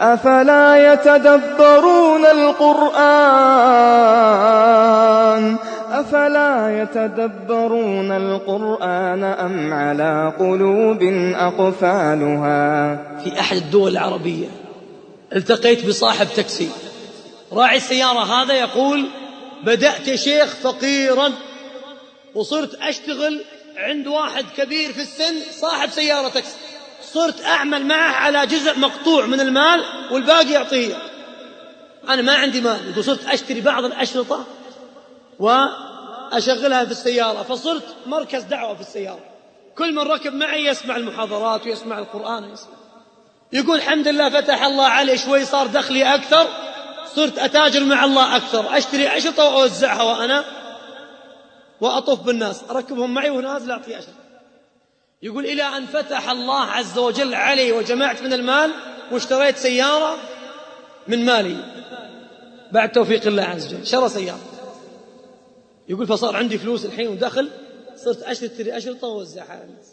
أفلا يتدبرون القرآن أم على قلوب أقفالها. في أحد الدول العربية التقيت بصاحب تاكسي، راعي السيارة هذا يقول: بدأت يا شيخ فقيرا وصرت أشتغل عند واحد كبير في السن صاحب سيارة تاكسي، صرت أعمل معه على جزء مقطوع من المال والباقي يعطيه. أنا ما عندي مال، وصرت أشتري بعض الأشرطة وأشغلها في السيارة، فصرت مركز دعوة في السيارة، كل من ركب معي يسمع المحاضرات ويسمع القرآن ويسمع. يقول الحمد لله فتح الله علي شوي، صار دخلي أكثر، صرت أتاجر مع الله أكثر، أشتري أشرطة وأوزعها وأنا وأطوف بالناس، أركبهم معي ونازل أعطي أشرطة. يقول إلى أن فتح الله عز وجل علي وجمعت من المال واشتريت سيارة من مالي بعد توفيق الله عز وجل، شرى سيارة. يقول فصار عندي فلوس الحين ودخل، صرت أشتري أشرطة ووزعها على الناس.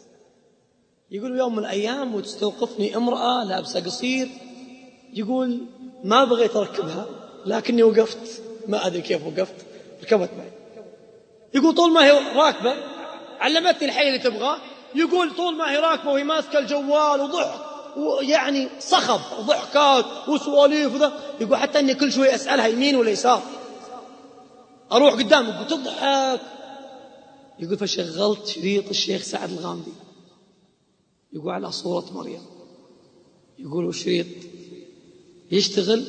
يقول يوم من الأيام وتستوقفني امرأة لابسة قصير، يقول ما بغيت أركبها لكني وقفت، ما أدري كيف وقفت، ركبت معي. يقول طول ما هي راكبة علمتني الحي اللي تبغاه. يقول طول ما هي راكبة وهي ماسكة الجوال وضحك ويعني صخب وضحكات وسواليف وذا، يقول حتى أني كل شوي أسألها يمين ولا يسار، أروح قدام يقول تضحك. يقول فشغلت شريط الشيخ سعد الغامدي، يقول على صورة مريم، يقول الشريط يشتغل،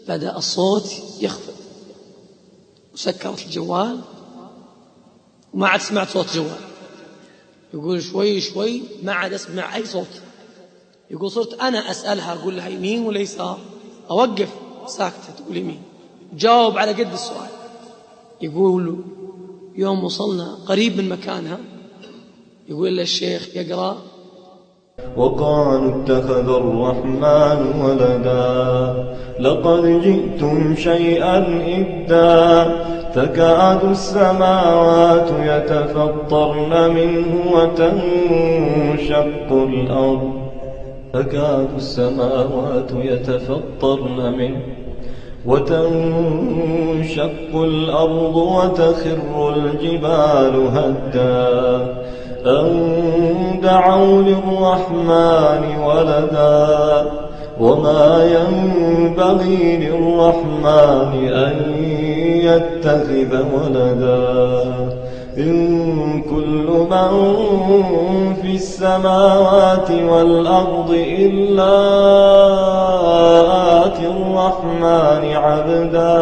بدأ الصوت يخفت وسكرت الجوال وما عاد سمعت صوت جوال. يقول شوي شوي ما عاد أسمع أي صوت. يقول صرت أنا أسألها أقول لها يمين ولا يسار، أوقف ساكتة تقول يمين، جاوب على قد السؤال. يقول يوم وصلنا قريب من مكانها، يقول للشيخ يقرأ: وقالوا اتخذ الرحمن ولدا لقد جئتم شيئا إدا تكاد السماوات يتفطرن منه وتنشق الأرض وتخر الجبال هدا أن دعوا للرحمن ولدا وما ينبغي للرحمن أن يتخذ ولدا إن كل من في السماوات والأرض إلا آتي الرحمن عبدا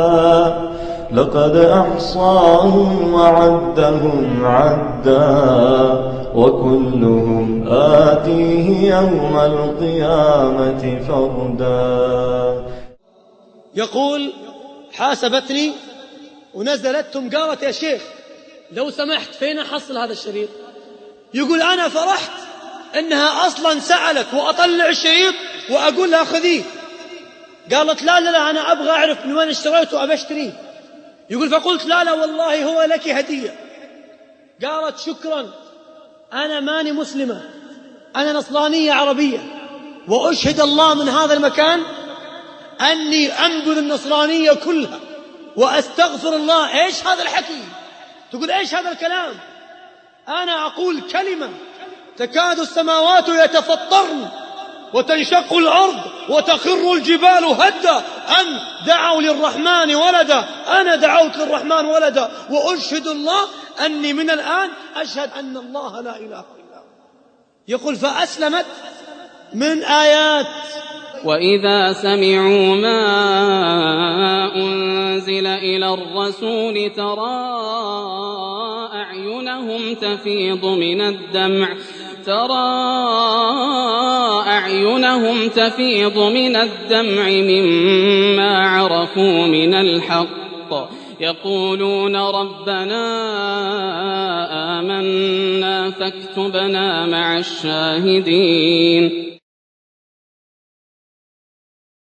لقد أحصاهم وعدهم عدا وكلهم آتيه يوم القيامة فردا. يقول حاسبتني ونزلت ثم قالت: يا شيخ لو سمحت فين أحصل هذا الشريط؟ يقول أنا فرحت إنها أصلا سألت وأطلع الشريط وأقول لها خذيه. قالت لا أنا أبغى أعرف من وين اشتريته وأبى أشتريه. يقول فقلت لا والله هو لك هدية. قالت شكرا، أنا ماني مسلمة، أنا نصرانية عربية، وأشهد الله من هذا المكان أني أنبذ النصرانية كلها وأستغفر الله. إيش هذا الحكي؟ تقول إيش هذا الكلام؟ أنا أقول كلمة تكاد السماوات يتفطرن وتنشق الأرض وتخر الجبال هدا أن دعوا للرحمن ولدا. أنا دعوت للرحمن ولدا وأشهد الله أني من الآن أشهد أن الله لا إله إلا هو. يقول فأسلمت من آيات. وإذا سمعوا ما أنزل إلى الرسول ترى أعينهم تفيض من الدمع مما عرفوا من الحق يقولون ربنا آمنا فاكتبنا مع الشاهدين.